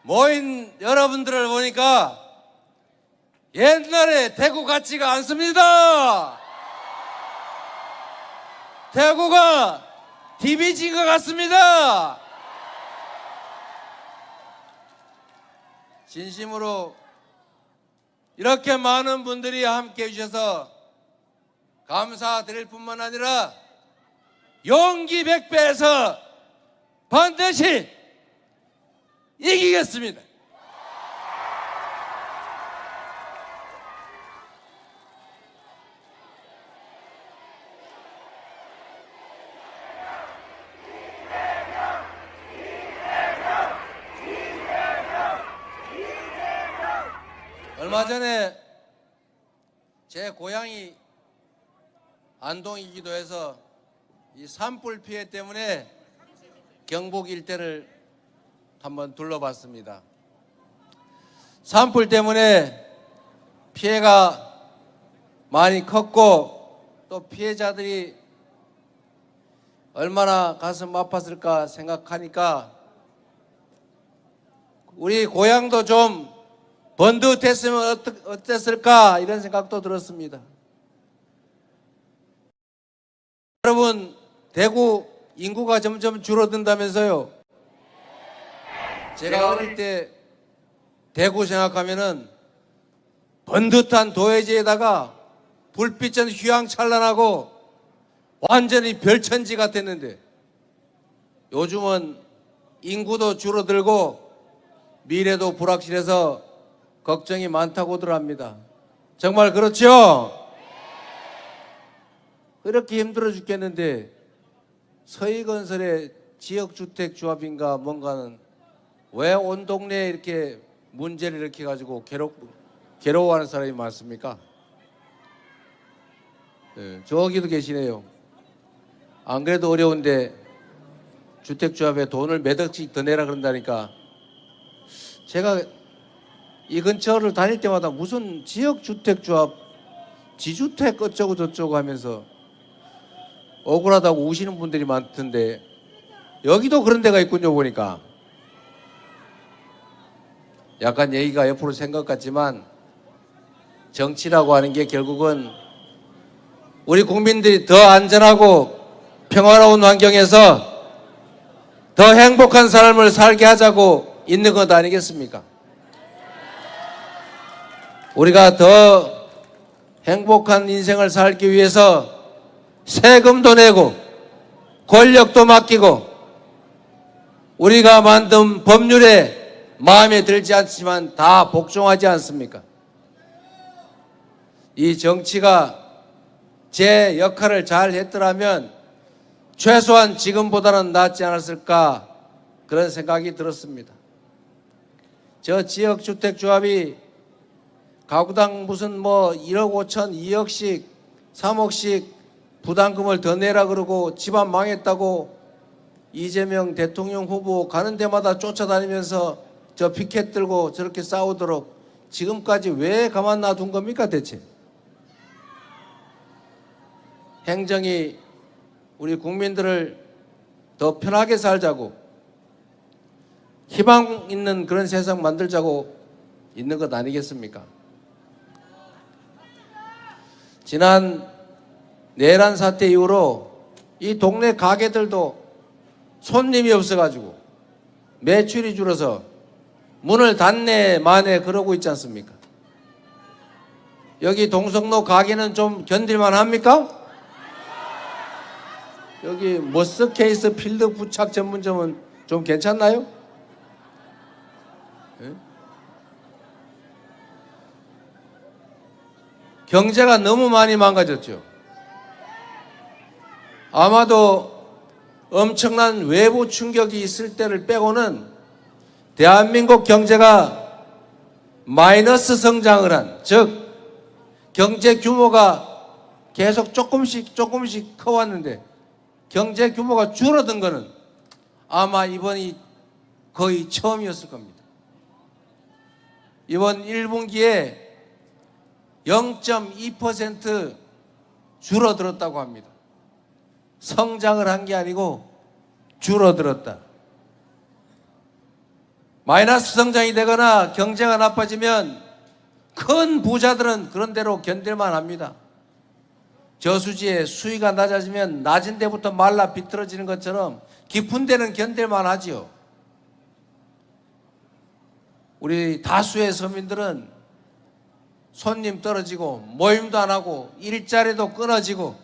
모인 여러분들을 보니까 옛날에 대구 같지가 않습니다. 대구가 DB진 것 같습니다. 진심으로 이렇게 많은 분들이 함께 해주셔서 감사드릴 뿐만 아니라 용기 100배에서 반드시 이기겠습니다. 얼마 전에 제 고향이 안동이기도 해서 이 산불 피해 때문에 경북 일대를 한번 둘러봤습니다. 산불 때문에 피해가 많이 컸고 또 피해자들이 얼마나 가슴 아팠을까 생각하니까 우리 고향도 좀 번듯했으면 어땠을까 이런 생각도 들었습니다. 여러분, 대구 인구가 점점 줄어든다면서요. 제가 어릴 때 대구 생각하면은 번듯한 도회지에다가 불빛은 휘황찬란하고 완전히 별천지 같았는데 요즘은 인구도 줄어들고 미래도 불확실해서 걱정이 많다고들 합니다. 정말 그렇죠? 그렇게 힘들어 죽겠는데 서희건설의 지역주택조합인가 뭔가는 왜 온 동네에 이렇게 문제를 이렇게 가지고 괴로워하는 사람이 많습니까? 네, 저기도 계시네요. 안 그래도 어려운데 주택조합에 돈을 몇 억씩 더 내라 그런다니까 제가 이 근처를 다닐 때마다 무슨 지역주택조합 지주택 어쩌고 저쩌고 하면서 억울하다고 우시는 분들이 많던데 여기도 그런 데가 있군요. 보니까 약간 얘기가 옆으로 생각 같지만 정치라고 하는 게 결국은 우리 국민들이 더 안전하고 평화로운 환경에서 더 행복한 삶을 살게 하자고 있는 것 아니겠습니까? 우리가 더 행복한 인생을 살기 위해서 세금도 내고 권력도 맡기고 우리가 만든 법률에 마음에 들지 않지만 다 복종하지 않습니까? 이 정치가 제 역할을 잘 했더라면 최소한 지금보다는 낫지 않았을까 그런 생각이 들었습니다. 저 지역주택조합이 가구당 무슨 뭐 1억 5천, 2억씩, 3억씩 부담금을 더 내라 그러고 집안 망했다고 이재명 대통령 후보 가는 데마다 쫓아다니면서 저 피켓 들고 저렇게 싸우도록 지금까지 왜 가만 놔둔 겁니까 대체? 행정이 우리 국민들을 더 편하게 살자고 희망 있는 그런 세상 만들자고 있는 것 아니겠습니까? 지난 내란 사태 이후로 이 동네 가게들도 손님이 없어가지고 매출이 줄어서 문을 닫네 마네 그러고 있지 않습니까? 여기 동성로 가게는 좀 견딜만 합니까? 여기 머스케이스 필드 부착 전문점은 좀 괜찮나요? 네? 경제가 너무 많이 망가졌죠. 아마도 엄청난 외부 충격이 있을 때를 빼고는 대한민국 경제가 마이너스 성장을 한, 즉 경제 규모가 계속 조금씩 커왔는데 경제 규모가 줄어든 것은 아마 이번이 거의 처음이었을 겁니다. 이번 1분기에 0.2% 줄어들었다고 합니다. 성장을 한 게 아니고 줄어들었다. 마이너스 성장이 되거나 경제가 나빠지면 큰 부자들은 그런 대로 견딜만 합니다. 저수지에 수위가 낮아지면 낮은 데부터 말라 비틀어지는 것처럼 깊은 데는 견딜만 하지요. 우리 다수의 서민들은 손님 떨어지고 모임도 안 하고 일자리도 끊어지고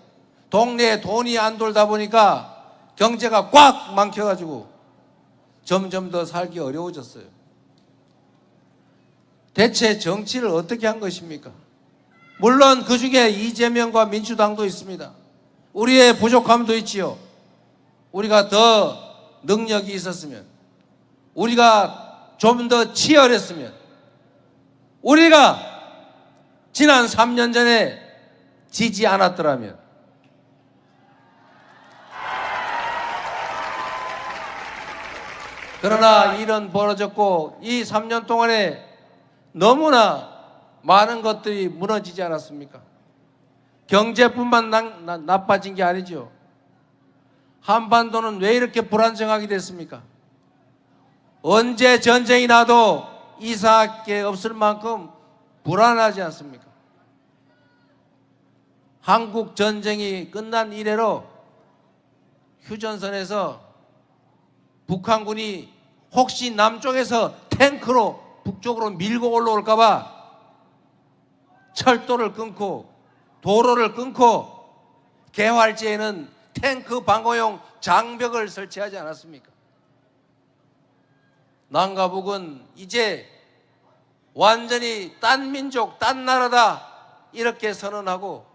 동네에 돈이 안 돌다 보니까 경제가 꽉 막혀가지고 점점 더 살기 어려워졌어요. 대체 정치를 어떻게 한 것입니까? 물론 그 중에 이재명과 민주당도 있습니다. 우리의 부족함도 있지요. 우리가 더 능력이 있었으면, 우리가 좀 더 치열했으면, 우리가 지난 3년 전에 지지 않았더라면, 그러나 일은 벌어졌고 이 3년 동안에 너무나 많은 것들이 무너지지 않았습니까? 경제뿐만 나빠진 게 아니죠. 한반도는 왜 이렇게 불안정하게 됐습니까? 언제 전쟁이 나도 이상할 게 없을 만큼 불안하지 않습니까? 한국 전쟁이 끝난 이래로 휴전선에서 북한군이 혹시 남쪽에서 탱크로 북쪽으로 밀고 올라올까 봐 철도를 끊고 도로를 끊고 개활지에는 탱크 방어용 장벽을 설치하지 않았습니까? 남과 북은 이제 완전히 딴 민족, 딴 나라다 이렇게 선언하고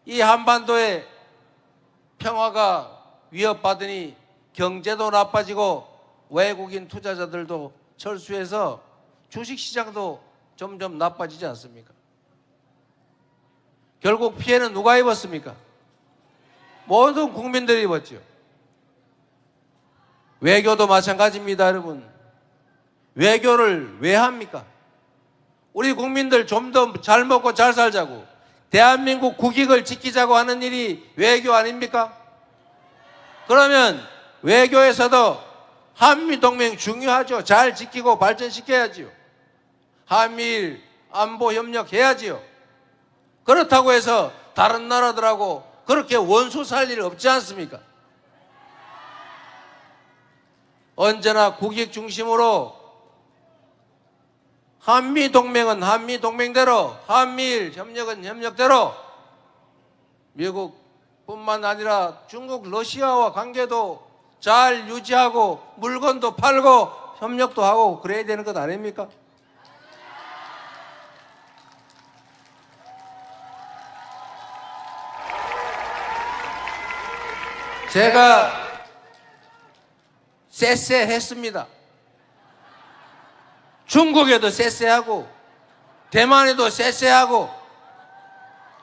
이 한반도의 평화가 위협받으니 경제도 나빠지고 외국인 투자자들도 철수해서 주식시장도 점점 나빠지지 않습니까? 결국 피해는 누가 입었습니까? 모든 국민들이 입었죠. 외교도 마찬가지입니다, 여러분. 외교를 왜 합니까? 우리 국민들 좀 더 잘 먹고 잘 살자고, 대한민국 국익을 지키자고 하는 일이 외교 아닙니까? 그러면 외교에서도 한미동맹 중요하죠. 잘 지키고 발전시켜야지요. 한미일 안보 협력해야지요. 그렇다고 해서 다른 나라들하고 그렇게 원수 살 일 없지 않습니까? 언제나 국익 중심으로 한미동맹은 한미동맹대로, 한미일 협력은 협력대로, 미국뿐만 아니라 중국, 러시아와 관계도 잘 유지하고 물건도 팔고 협력도 하고 그래야 되는 것 아닙니까? 제가 쎄쎄했습니다. 중국에도 쎄쎄하고 대만에도 쎄쎄하고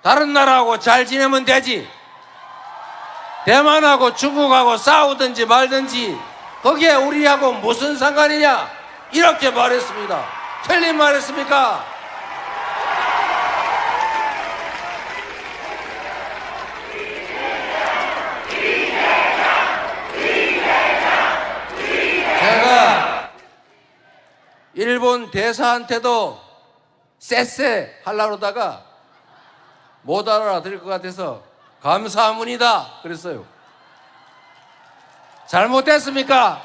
다른 나라하고 잘 지내면 되지, 대만하고 중국하고 싸우든지 말든지 거기에 우리하고 무슨 상관이냐 이렇게 말했습니다. 틀린 말했습니까? 제가 일본 대사한테도 쎄쎄 하려고 그러다가 못 알아들을 것 같아서 감사합니다 그랬어요. 잘못됐습니까?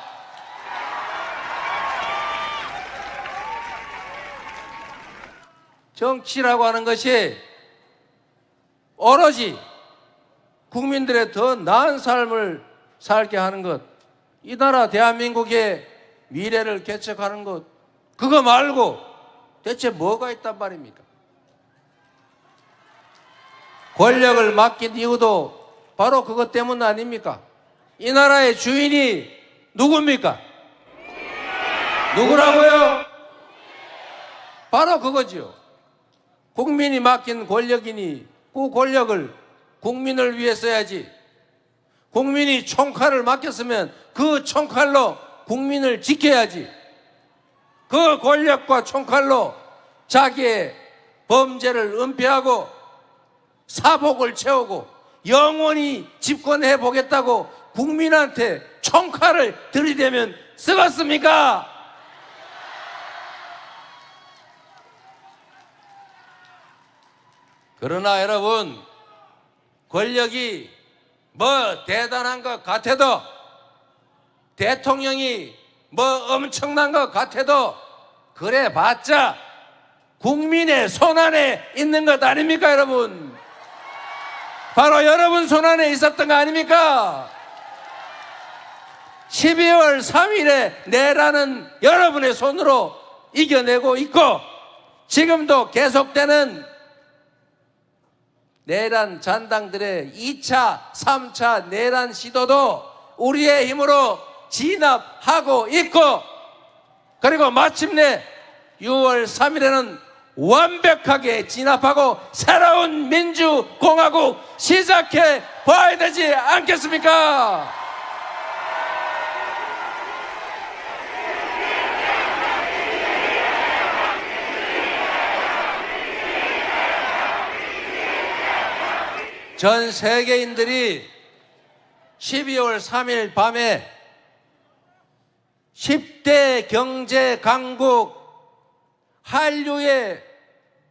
정치라고 하는 것이 오로지 국민들의 더 나은 삶을 살게 하는 것, 이 나라 대한민국의 미래를 개척하는 것, 그거 말고 대체 뭐가 있단 말입니까? 권력을 맡긴 이유도 바로 그것 때문 아닙니까? 이 나라의 주인이 누굽니까? 누구라고요? 바로 그거지요. 국민이 맡긴 권력이니 그 권력을 국민을 위해 써야지. 국민이 총칼을 맡겼으면 그 총칼로 국민을 지켜야지. 그 권력과 총칼로 자기의 범죄를 은폐하고 사복을 채우고 영원히 집권해 보겠다고 국민한테 총칼을 들이대면 쓰겠습니까? 그러나 여러분, 권력이 뭐 대단한 것 같아도, 대통령이 뭐 엄청난 것 같아도 그래 봤자 국민의 손안에 있는 것 아닙니까 여러분? 바로 여러분 손안에 있었던 거 아닙니까? 12월 3일에 내라는 여러분의 손으로 이겨내고 있고, 지금도 계속되는 내란 잔당들의 2차, 3차 내란 시도도 우리의 힘으로 진압하고 있고, 그리고 마침내 6월 3일에는 완벽하게 진압하고 새로운 민주공화국 시작해 봐야 되지 않겠습니까? 전 세계인들이 12월 3일 밤에 10대 경제 강국 한류의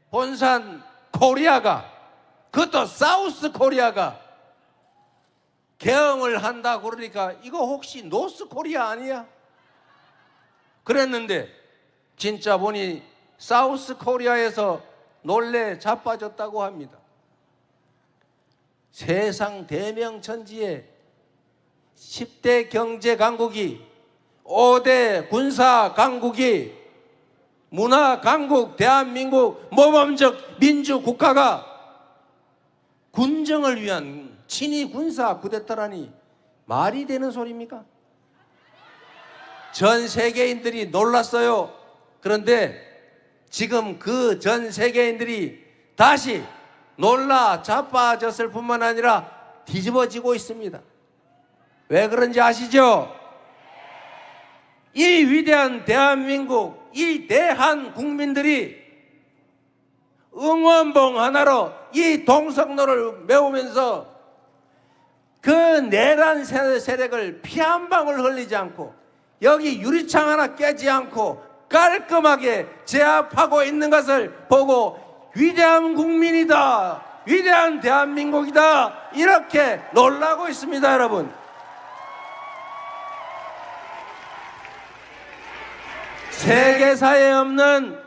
본산 코리아가, 그것도 사우스 코리아가 개항을 한다 그러니까 이거 혹시 노스 코리아 아니야? 그랬는데 진짜 보니 사우스 코리아에서 놀래 자빠졌다고 합니다. 세상 대명천지에 10대 경제 강국이, 5대 군사 강국이, 문화 강국 대한민국 모범적 민주국가가 군정을 위한 친위 군사 쿠데타라니 말이 되는 소리입니까? 전 세계인들이 놀랐어요. 그런데 지금 그 전 세계인들이 다시 놀라 자빠졌을 뿐만 아니라 뒤집어지고 있습니다. 왜 그런지 아시죠? 이 위대한 대한민국, 이 대한 국민들이 응원봉 하나로 이 동성로를 메우면서 그 내란 세력을 피 한 방울 흘리지 않고, 여기 유리창 하나 깨지 않고 깔끔하게 제압하고 있는 것을 보고 위대한 국민이다, 위대한 대한민국이다, 이렇게 놀라고 있습니다. 여러분, 세계사에 없는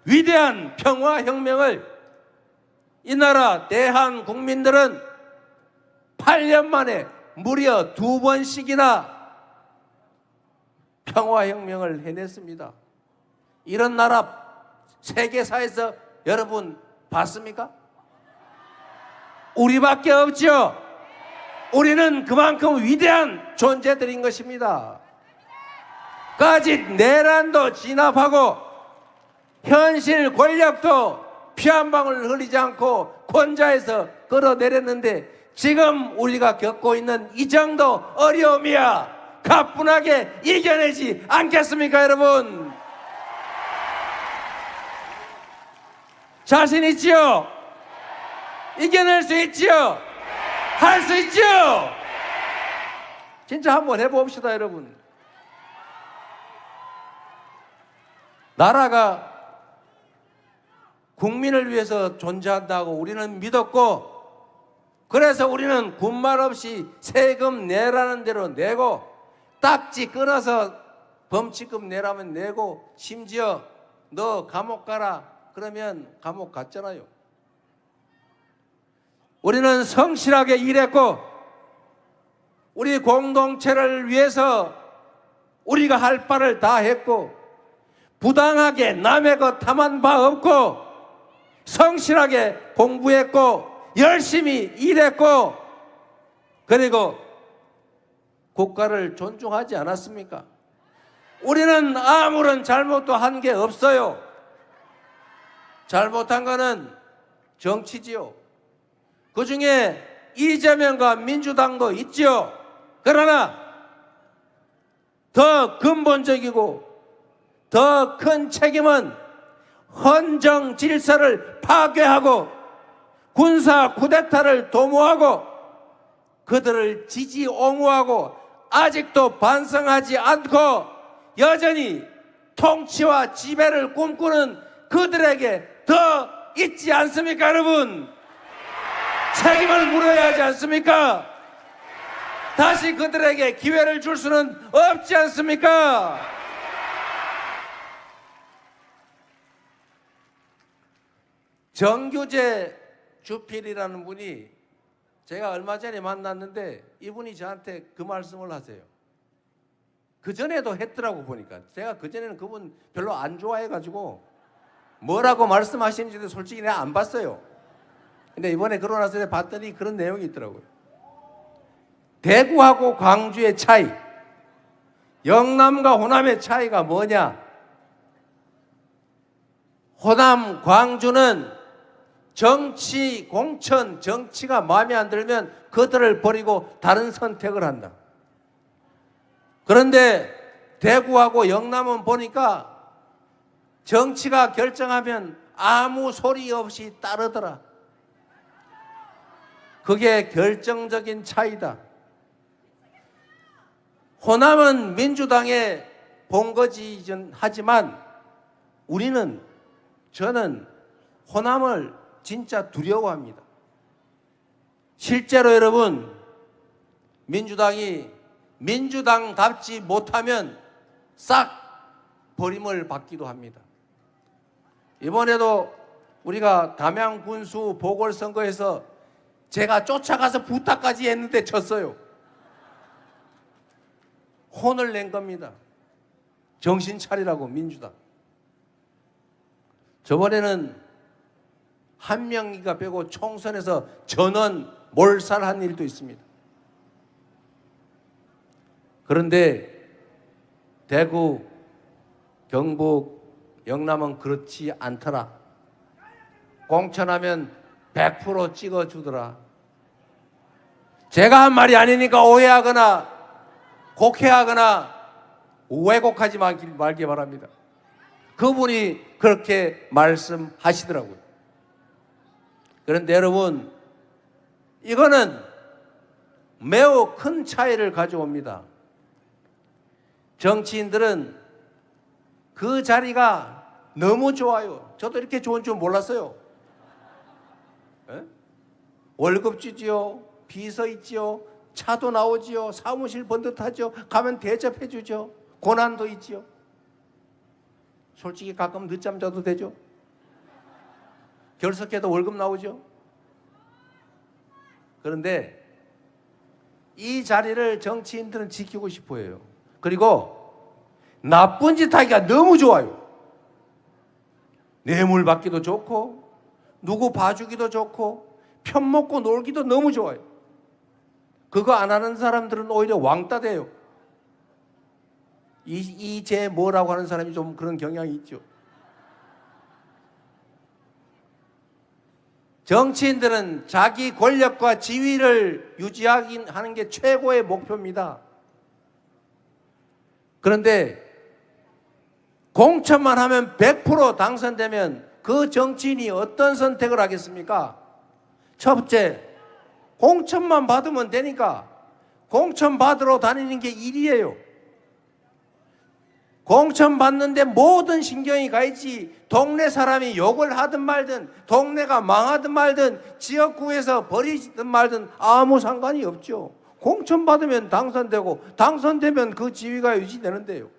위대한 평화혁명을 이 나라 대한 국민들은 8년 만에 무려 2번씩이나 평화혁명을 해냈습니다. 이런 나라 세계사에서 여러분 봤습니까? 우리밖에 없죠. 우리는 그만큼 위대한 존재들인 것입니다. 까짓 내란도 진압하고 현실 권력도 피 한 방울 흘리지 않고 권좌에서 끌어내렸는데, 지금 우리가 겪고 있는 이 정도 어려움이야 가뿐하게 이겨내지 않겠습니까 여러분? 자신 있지요? 이겨낼 수 있지요? 할 수 있지요? 진짜 한번 해봅시다 여러분. 나라가 국민을 위해서 존재한다고 우리는 믿었고, 그래서 우리는 군말 없이 세금 내라는 대로 내고, 딱지 끊어서 범칙금 내라면 내고, 심지어 너 감옥 가라 그러면 감옥 갔잖아요. 우리는 성실하게 일했고, 우리 공동체를 위해서 우리가 할 바를 다 했고, 부당하게 남의 것 탐한 바 없고, 성실하게 공부했고, 열심히 일했고, 그리고 국가를 존중하지 않았습니까? 우리는 아무런 잘못도 한 게 없어요. 잘못한 거는 정치지요. 그 중에 이재명과 민주당도 있지요. 그러나 더 근본적이고 더 큰 책임은 헌정 질서를 파괴하고 군사 쿠데타를 도모하고 그들을 지지 옹호하고 아직도 반성하지 않고 여전히 통치와 지배를 꿈꾸는 그들에게 더 있지 않습니까 여러분? 책임을 물어야 하지 않습니까? 다시 그들에게 기회를 줄 수는 없지 않습니까? 정규재 주필이라는 분이 제가 얼마 전에 만났는데 이분이 저한테 그 말씀을 하세요. 그전에도 했더라고 보니까. 제가 그전에는 그분 별로 안 좋아해가지고 뭐라고 말씀하시는지도 솔직히 내가 안 봤어요. 근데 이번에 그러고 나서 봤더니 그런 내용이 있더라고요. 대구하고 광주의 차이, 영남과 호남의 차이가 뭐냐? 호남, 광주는 정치, 공천, 정치가 마음에 안 들면 그들을 버리고 다른 선택을 한다. 그런데 대구하고 영남은 보니까 정치가 결정하면 아무 소리 없이 따르더라. 그게 결정적인 차이다. 호남은 민주당의 본거지 하지만 저는 호남을 진짜 두려워합니다. 실제로 여러분, 민주당이 민주당답지 못하면 싹 버림을 받기도 합니다. 이번에도 우리가 담양 군수 보궐선거에서 제가 쫓아가서 부탁까지 했는데 졌어요. 혼을 낸 겁니다. 정신 차리라고 민주당. 저번에는 한 명이가 빼고 총선에서 전원 몰살한 일도 있습니다. 그런데 대구, 경북, 영남은 그렇지 않더라. 공천하면 100% 찍어주더라. 제가 한 말이 아니니까 오해하거나 곡해하거나 왜곡하지 말기 바랍니다. 그분이 그렇게 말씀하시더라고요. 그런데 여러분, 이거는 매우 큰 차이를 가져옵니다. 정치인들은 그 자리가 너무 좋아요. 저도 이렇게 좋은 줄 몰랐어요. 에? 월급 주지요, 비서 있지요, 차도 나오지요, 사무실 번듯하죠, 가면 대접해 주죠, 고난도 있지요. 솔직히 가끔 늦잠 자도 되죠. 결석해도 월급 나오죠. 그런데 이 자리를 정치인들은 지키고 싶어 해요. 그리고 나쁜 짓 하기가 너무 좋아요. 뇌물 받기도 좋고 누구 봐주기도 좋고 편먹고 놀기도 너무 좋아요. 그거 안 하는 사람들은 오히려 왕따 돼요. 이제 뭐라고 하는 사람이 좀 그런 경향이 있죠. 정치인들은 자기 권력과 지위를 유지하는 게 최고의 목표입니다. 그런데 공천만 하면 100% 당선되면 그 정치인이 어떤 선택을 하겠습니까? 첫째, 공천만 받으면 되니까 공천 받으러 다니는 게 일이에요. 공천 받는데 모든 신경이 가 있지. 동네 사람이 욕을 하든 말든, 동네가 망하든 말든, 지역구에서 버리든 말든 아무 상관이 없죠. 공천 받으면 당선되고 당선되면 그 지위가 유지되는데요.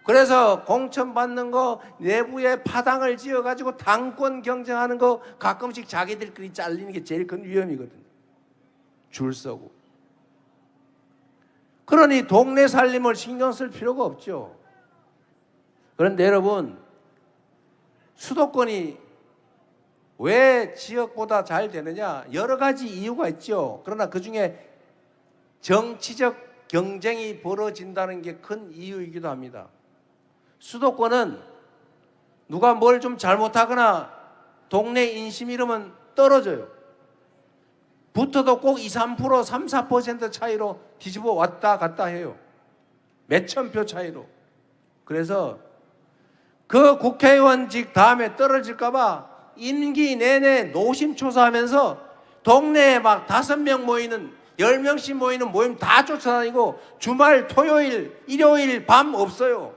그래서 공천 받는 거 내부에 파당을 지어가지고 당권 경쟁하는 거 가끔씩 자기들끼리 잘리는 게 제일 큰 위험이거든요. 줄 서고. 그러니 동네 살림을 신경 쓸 필요가 없죠. 그런데 여러분, 수도권이 왜 지역보다 잘 되느냐? 여러 가지 이유가 있죠. 그러나 그 중에 정치적 경쟁이 벌어진다는 게 큰 이유이기도 합니다. 수도권은 누가 뭘 좀 잘못하거나 동네 인심 잃으면 떨어져요. 붙어도 꼭 2, 3%, 3, 4% 차이로 뒤집어 왔다 갔다 해요. 몇천 표 차이로. 그래서 그 국회의원직 다음에 떨어질까 봐 임기 내내 노심초사하면서 동네에 막 5명 모이는, 10명씩 모이는 모임 다 쫓아다니고 주말, 토요일, 일요일 밤 없어요.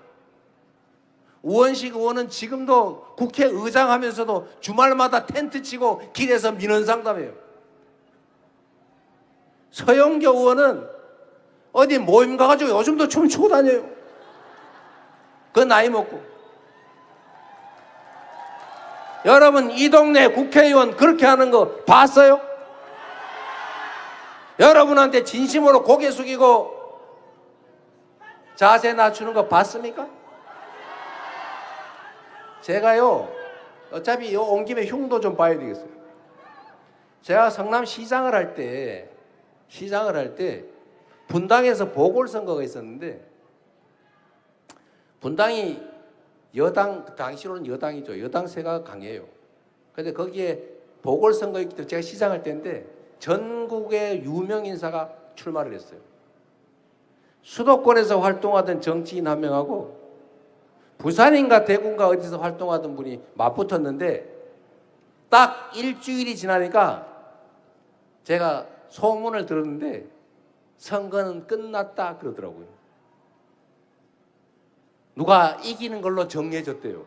우원식 의원은 지금도 국회의장 하면서도 주말마다 텐트 치고 길에서 민원 상담해요. 서영교 의원은 어디 모임 가가지고 요즘도 춤추고 다녀요. 그 나이 먹고. 여러분, 이 동네 국회의원 그렇게 하는 거 봤어요? 여러분한테 진심으로 고개 숙이고 자세 낮추는 거 봤습니까? 제가요, 어차피 온 김에 흉도 좀 봐야 되겠어요. 제가 성남시장을 할 때 분당에서 보궐선거가 있었는데, 분당이 여당, 당시로는 여당이죠. 여당세가 강해요. 근데 거기에 보궐선거 있기 때문에 제가 시장할 때인데 전국의 유명 인사가 출마를 했어요. 수도권에서 활동하던 정치인 한 명하고 부산인가 대구인가 어디서 활동하던 분이 맞붙었는데 딱 일주일이 지나니까 제가 소문을 들었는데 선거는 끝났다 그러더라고요. 누가 이기는 걸로 정해졌대요.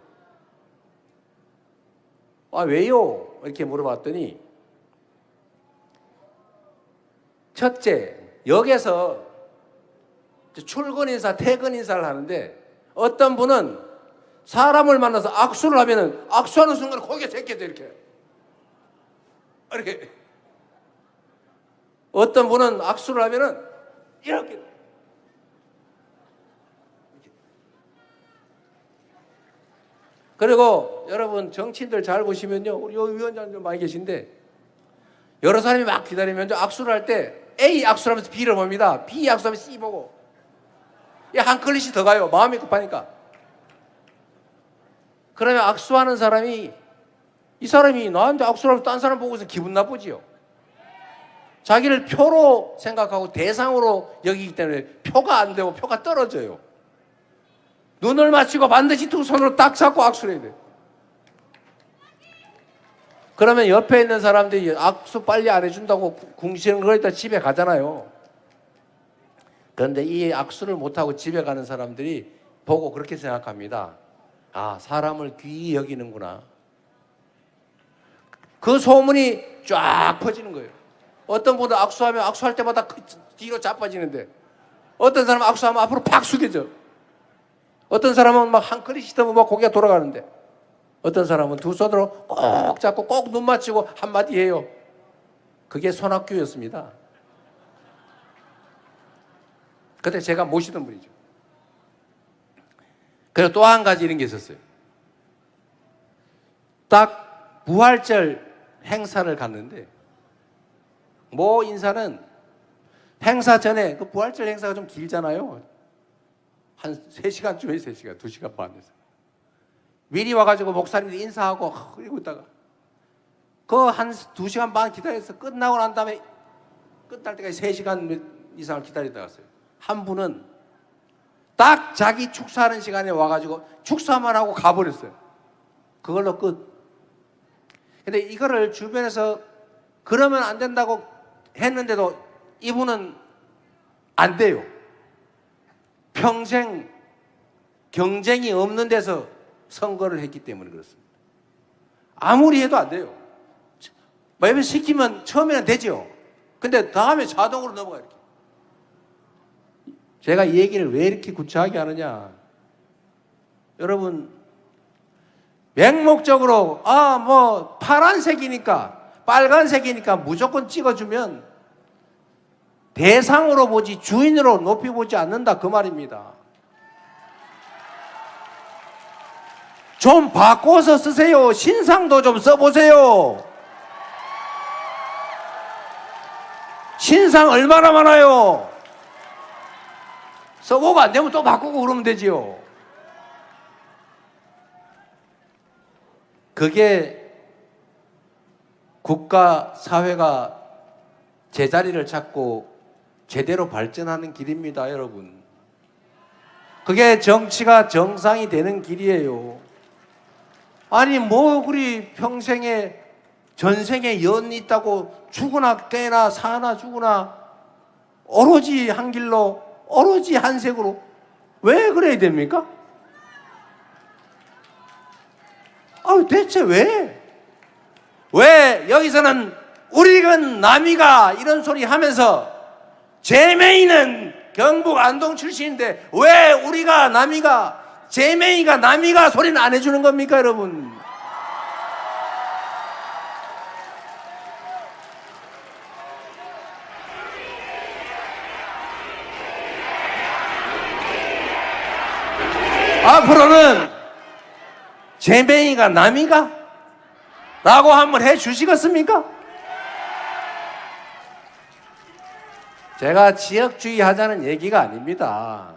아, 왜요? 이렇게 물어봤더니 첫째, 역에서 출근 인사, 퇴근 인사를 하는데 어떤 분은 사람을 만나서 악수를 하면은 악수하는 순간 고개 제껴져 이렇게. 어떤 분은 악수를 하면은 이렇게. 그리고 여러분 정치인들 잘 보시면요, 우리 위원장님 많이 계신데 여러 사람이 막 기다리면 악수를 할 때 A 악수를 하면서 B를 봅니다. B 악수하면 C 보고 한 클릿이 더 가요. 마음이 급하니까. 그러면 악수하는 사람이 이 사람이 나한테 악수를 하면 딴 사람 보고서 기분 나쁘지요. 자기를 표로 생각하고 대상으로 여기기 때문에 표가 안 되고 표가 떨어져요. 눈을 맞추고 반드시 두 손으로 딱 잡고 악수를 해야 돼요. 그러면 옆에 있는 사람들이 악수 빨리 안 해준다고 궁시렁 거리다 집에 가잖아요. 그런데 이 악수를 못하고 집에 가는 사람들이 보고 그렇게 생각합니다. 아, 사람을 귀히 여기는구나. 그 소문이 쫙 퍼지는 거예요. 어떤 분은 악수하면 악수할 때마다 뒤로 자빠지는데 어떤 사람은 악수하면 앞으로 팍 숙여져. 어떤 사람은 막 한 그릇 씻으면 막 고개가 돌아가는데 어떤 사람은 두 손으로 꼭 잡고 꼭 눈 맞추고 한마디 해요. 그게 손학규였습니다. 그때 제가 모시던 분이죠. 그리고 또 한 가지 이런 게 있었어요. 딱 부활절 행사를 갔는데 모 인사는 행사 전에 그 부활절 행사가 좀 길잖아요. 한 3시간쯤 해요. 3시간, 2시간 반에서. 미리 와가지고 목사님들 인사하고 그리고 있다가 그 한 2시간 반 기다려서 끝나고 난 다음에 끝날 때까지 3시간 이상을 기다리다 갔어요. 한 분은 딱 자기 축사하는 시간에 와가지고 축사만 하고 가버렸어요. 그걸로 끝. 근데 이거를 주변에서 그러면 안 된다고 했는데도 이분은 안 돼요. 평생 경쟁이 없는 데서 선거를 했기 때문에 그렇습니다. 아무리 해도 안 돼요. 매번 시키면 처음에는 되죠. 근데 다음에 자동으로 넘어가요. 이렇게. 제가 이 얘기를 왜 이렇게 구차하게 하느냐. 여러분, 맹목적으로 뭐 파란색이니까 빨간색이니까 무조건 찍어주면 대상으로 보지 주인으로 높이 보지 않는다 그 말입니다. 좀 바꿔서 쓰세요. 신상도 좀 써보세요. 신상 얼마나 많아요. 써보고 안 되면 또 바꾸고 그러면 되지요. 그게 국가, 사회가 제자리를 찾고 제대로 발전하는 길입니다, 여러분. 그게 정치가 정상이 되는 길이에요. 아니, 뭐, 그리 평생에, 전생에 연 있다고 죽으나 깨나 사나 죽으나 오로지 한 길로, 오로지 한 색으로 왜 그래야 됩니까? 대체 왜? 왜 여기서는 우리가 남이가 이런 소리 하면서 제명이는 경북 안동 출신인데 왜 우리가 남이가 제명이가 남이가 소리는 안 해주는 겁니까, 여러분? 앞으로는 제명이가 남이가? 라고 한번 해 주시겠습니까? 제가 지역주의 하자는 얘기가 아닙니다.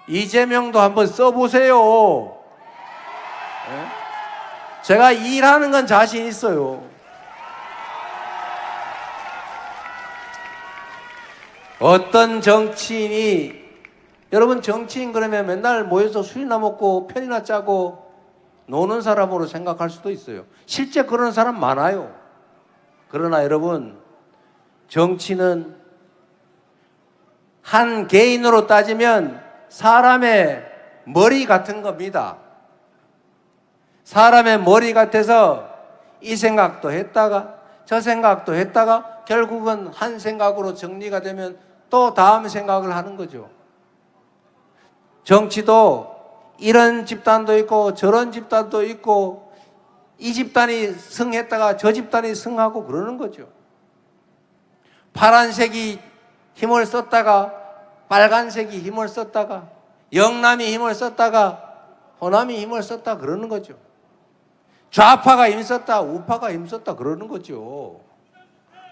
이재명도 한번 써보세요. 네? 제가 일하는 건 자신 있어요. 어떤 정치인이, 여러분 정치인 그러면 맨날 모여서 술이나 먹고 편이나 짜고 노는 사람으로 생각할 수도 있어요. 실제 그런 사람 많아요. 그러나 여러분, 정치는 한 개인으로 따지면 사람의 머리 같은 겁니다. 사람의 머리 같아서 이 생각도 했다가 저 생각도 했다가 결국은 한 생각으로 정리가 되면 또 다음 생각을 하는 거죠. 정치도 이런 집단도 있고 저런 집단도 있고 이 집단이 승했다가 저 집단이 승하고 그러는 거죠. 파란색이 힘을 썼다가 빨간색이 힘을 썼다가 영남이 힘을 썼다가 호남이 힘을 썼다 그러는 거죠. 좌파가 힘썼다 우파가 힘썼다 그러는 거죠.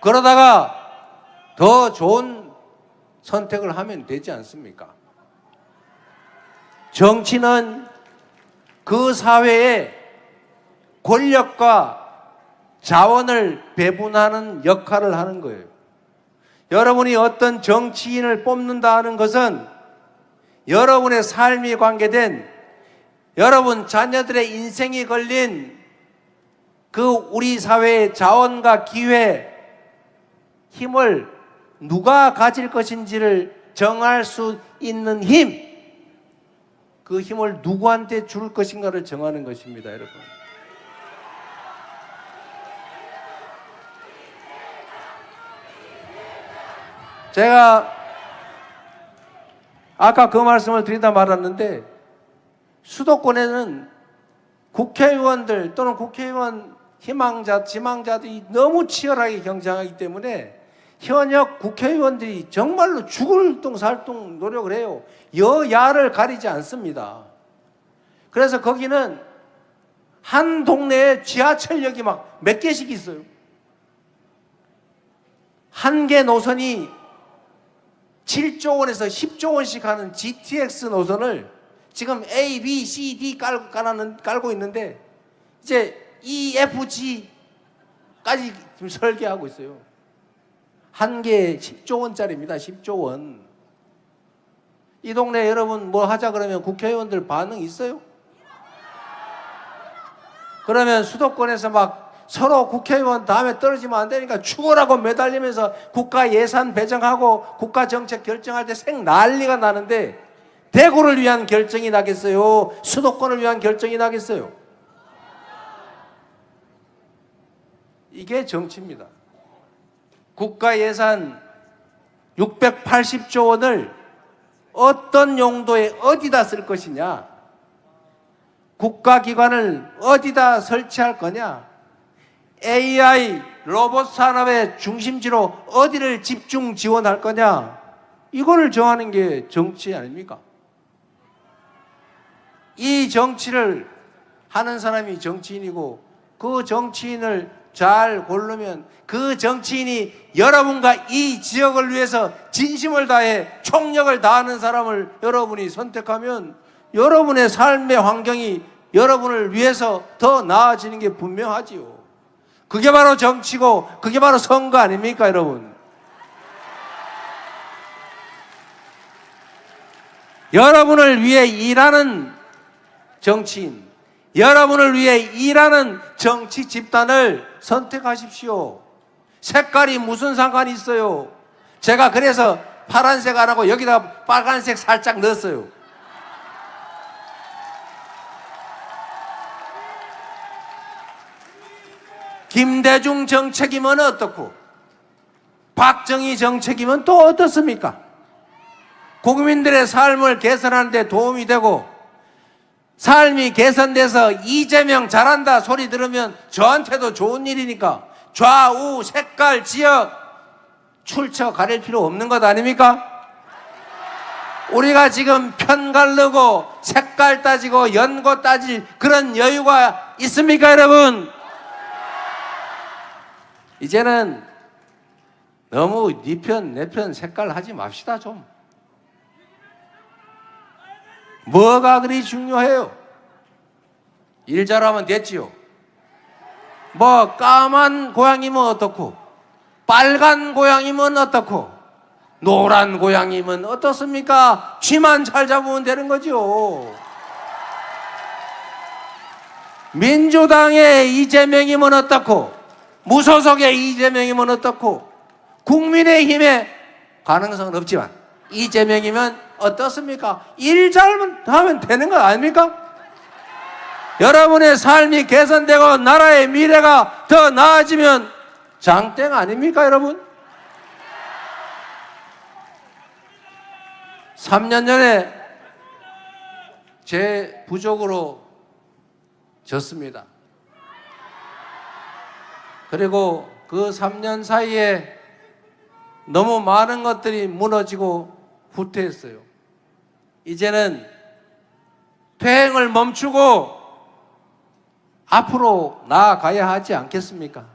그러다가 더 좋은 선택을 하면 되지 않습니까? 정치는 그 사회에 권력과 자원을 배분하는 역할을 하는 거예요. 여러분이 어떤 정치인을 뽑는다 하는 것은 여러분의 삶이 관계된 여러분 자녀들의 인생이 걸린 그 우리 사회의 자원과 기회, 힘을 누가 가질 것인지를 정할 수 있는 힘, 그 힘을 누구한테 줄 것인가를 정하는 것입니다, 여러분. 제가 아까 그 말씀을 드리다 말았는데 수도권에는 국회의원들 또는 국회의원 희망자, 지망자들이 너무 치열하게 경쟁하기 때문에 현역 국회의원들이 정말로 죽을 둥 살 둥 노력을 해요. 여야를 가리지 않습니다. 그래서 거기는 한 동네에 지하철역이 막 몇 개씩 있어요. 한 개 노선이 7조 원에서 10조 원씩 하는 GTX 노선을 지금 A, B, C, D 깔고 있는데 이제 E, F, G까지 지금 설계하고 있어요. 한 개에 10조 원짜리입니다. 10조 원. 이 동네 여러분 뭐 하자 그러면 국회의원들 반응 있어요? 그러면 수도권에서 막 서로 국회의원 다음에 떨어지면 안 되니까 죽으라고 매달리면서 국가 예산 배정하고 국가 정책 결정할 때 생 난리가 나는데 대구를 위한 결정이 나겠어요? 수도권을 위한 결정이 나겠어요? 이게 정치입니다. 국가 예산 680조 원을 어떤 용도에 어디다 쓸 것이냐, 국가기관을 어디다 설치할 거냐, AI 로봇 산업의 중심지로 어디를 집중 지원할 거냐, 이거를 정하는 게 정치 아닙니까? 이 정치를 하는 사람이 정치인이고 그 정치인을 잘 고르면 그 정치인이 여러분과 이 지역을 위해서 진심을 다해 총력을 다하는 사람을 여러분이 선택하면 여러분의 삶의 환경이 여러분을 위해서 더 나아지는 게 분명하지요. 그게 바로 정치고 그게 바로 선거 아닙니까, 여러분? 여러분을 위해 일하는 정치인, 여러분을 위해 일하는 정치 집단을 선택하십시오. 색깔이 무슨 상관이 있어요? 제가 그래서 파란색 안 하고 여기다 빨간색 살짝 넣었어요. 김대중 정책이면 어떻고 박정희 정책이면 또 어떻습니까? 국민들의 삶을 개선하는 데 도움이 되고 삶이 개선돼서 이재명 잘한다 소리 들으면 저한테도 좋은 일이니까 좌우 색깔 지역 출처 가릴 필요 없는 것 아닙니까? 우리가 지금 편 가르고 색깔 따지고 연고 따질 그런 여유가 있습니까, 여러분? 이제는 너무 네 편, 내 편 색깔 하지 맙시다, 좀. 뭐가 그리 중요해요? 일 잘하면 됐지요. 뭐 까만 고양이면 어떻고 빨간 고양이면 어떻고 노란 고양이면 어떻습니까? 쥐만 잘 잡으면 되는 거죠. 민주당의 이재명이면 어떻고 무소속의 이재명이면 어떻고 국민의힘의 가능성은 없지만 이재명이면 어떻습니까? 일 잘하면 되는 거 아닙니까? 여러분의 삶이 개선되고 나라의 미래가 더 나아지면 장땡 아닙니까, 여러분? 3년 전에 제 부족으로 졌습니다. 그리고 그 3년 사이에 너무 많은 것들이 무너지고 후퇴했어요. 이제는 퇴행을 멈추고 앞으로 나아가야 하지 않겠습니까?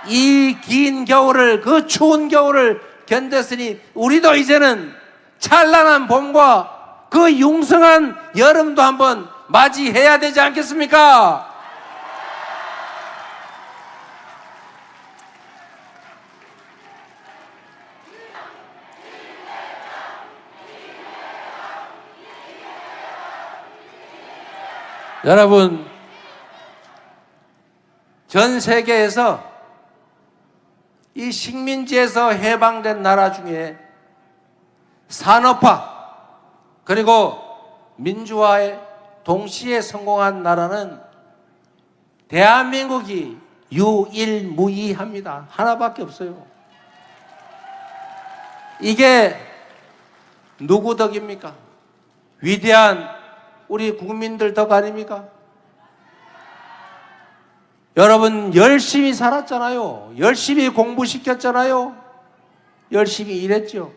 이 긴 겨울을, 그 추운 겨울을 견뎠으니 우리도 이제는 찬란한 봄과 그 융성한 여름도 한번 맞이해야 되지 않겠습니까? 여러분, 전 세계에서 이 식민지에서 해방된 나라 중에 산업화 그리고 민주화에 동시에 성공한 나라는 대한민국이 유일무이합니다. 하나밖에 없어요. 이게 누구 덕입니까? 위대한 우리 국민들 덕 아닙니까? 여러분 열심히 살았잖아요. 열심히 공부시켰잖아요. 열심히 일했죠.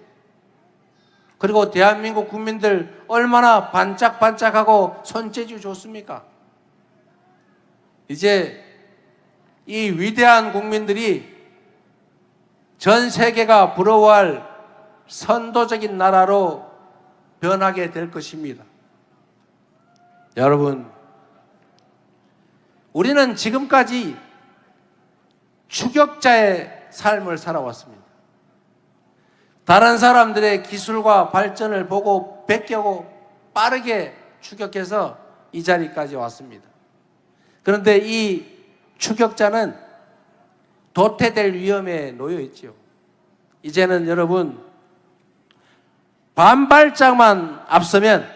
그리고 대한민국 국민들 얼마나 반짝반짝하고 손재주 좋습니까? 이제 이 위대한 국민들이 전 세계가 부러워할 선도적인 나라로 변하게 될 것입니다. 여러분, 우리는 지금까지 추격자의 삶을 살아왔습니다. 다른 사람들의 기술과 발전을 보고 베껴고 빠르게 추격해서 이 자리까지 왔습니다. 그런데 이 추격자는 도태될 위험에 놓여 있지요. 이제는 여러분, 반발짝만 앞서면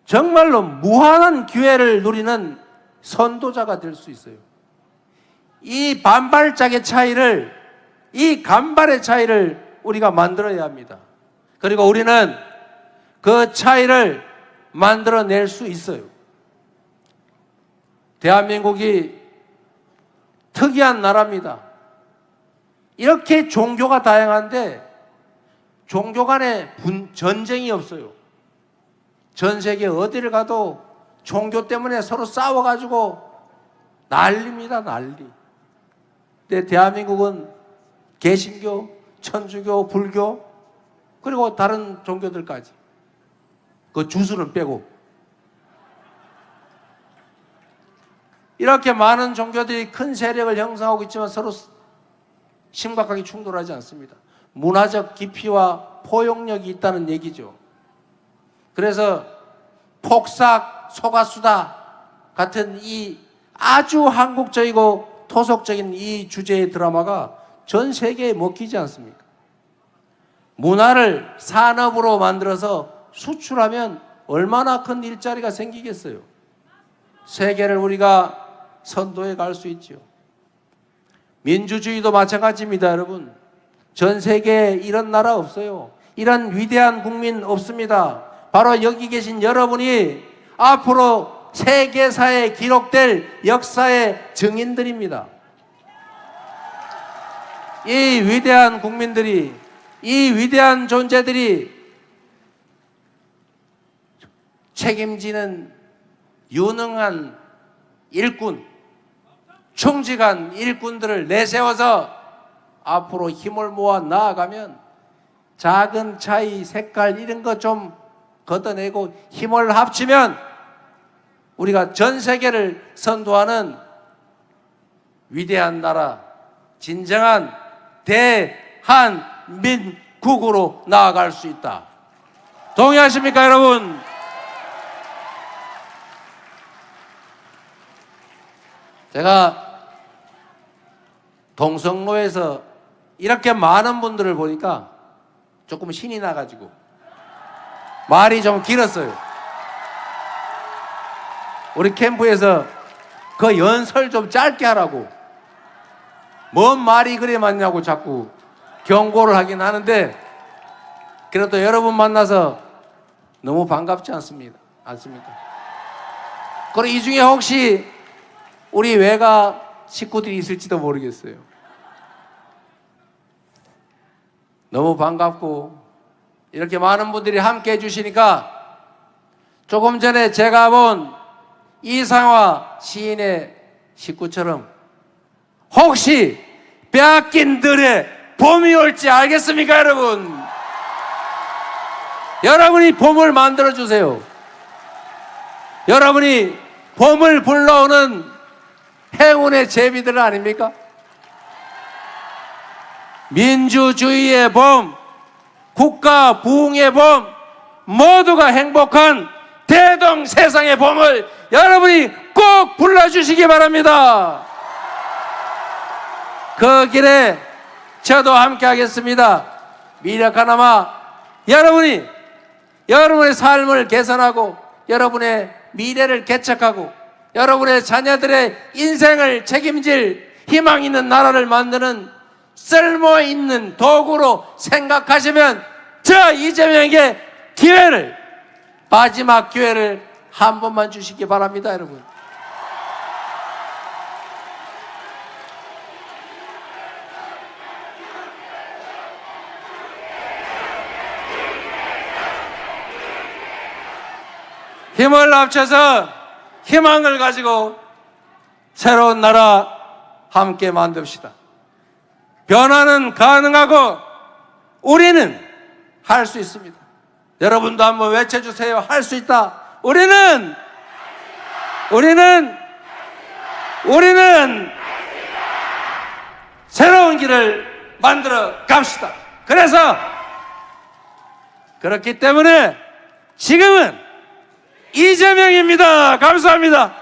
정말로 무한한 기회를 누리는 선도자가 될 수 있어요. 이 반발짝의 차이를, 이 간발의 차이를 우리가 만들어야 합니다. 그리고 우리는 그 차이를 만들어낼 수 있어요. 대한민국이 특이한 나라입니다. 이렇게 종교가 다양한데 종교 간에 전쟁이 없어요. 전 세계 어디를 가도 종교 때문에 서로 싸워가지고 난리입니다, 난리. 근데 대한민국은 개신교, 천주교, 불교, 그리고 다른 종교들까지. 그 주수는 빼고. 이렇게 많은 종교들이 큰 세력을 형성하고 있지만 서로 심각하게 충돌하지 않습니다. 문화적 깊이와 포용력이 있다는 얘기죠. 그래서 폭삭, 소가수다 같은 이 아주 한국적이고 토속적인 이 주제의 드라마가 전 세계에 먹히지 않습니까? 문화를 산업으로 만들어서 수출하면 얼마나 큰 일자리가 생기겠어요? 세계를 우리가 선도해 갈 수 있죠. 민주주의도 마찬가지입니다, 여러분. 전 세계에 이런 나라 없어요. 이런 위대한 국민 없습니다. 바로 여기 계신 여러분이 앞으로 세계사에 기록될 역사의 증인들입니다. 이 위대한 국민들이, 이 위대한 존재들이 책임지는 유능한 일꾼, 충직한 일꾼들을 내세워서 앞으로 힘을 모아 나아가면 작은 차이, 색깔 이런 거 좀 걷어내고 힘을 합치면 우리가 전 세계를 선도하는 위대한 나라, 진정한 대한민국으로 나아갈 수 있다. 동의하십니까, 여러분? 제가 동성로에서 이렇게 많은 분들을 보니까 조금 신이 나가지고 말이 좀 길었어요. 우리 캠프에서 그 연설 좀 짧게 하라고, 뭔 말이 그래 많냐고 자꾸 경고를 하긴 하는데, 그래도 여러분 만나서 너무 반갑지 않습니까? 그리고 이 중에 혹시 우리 외가 식구들이 있을지도 모르겠어요. 너무 반갑고 이렇게 많은 분들이 함께 해주시니까 조금 전에 제가 본 이상화 시인의 식구처럼 혹시 빼앗긴 들에 봄이 올지 알겠습니까, 여러분? 여러분이 봄을 만들어주세요. 여러분이 봄을 불러오는 행운의 제비들 아닙니까? 민주주의의 봄, 국가 부흥의 봄, 모두가 행복한 대동세상의 봄을 여러분이 꼭 불러주시기 바랍니다. 그 길에 저도 함께 하겠습니다. 미력 하나마 여러분이 여러분의 삶을 개선하고 여러분의 미래를 개척하고 여러분의 자녀들의 인생을 책임질 희망 있는 나라를 만드는 쓸모있는 도구로 생각하시면 저 이재명에게 기회를, 마지막 기회를 한 번만 주시기 바랍니다, 여러분. 힘을 합쳐서 희망을 가지고 새로운 나라 함께 만듭시다. 변화는 가능하고 우리는 할 수 있습니다. 여러분도 한번 외쳐주세요. 할 수 있다. 우리는 새로운 길을 만들어 갑시다. 그래서 그렇기 때문에 지금은 이재명입니다. 감사합니다.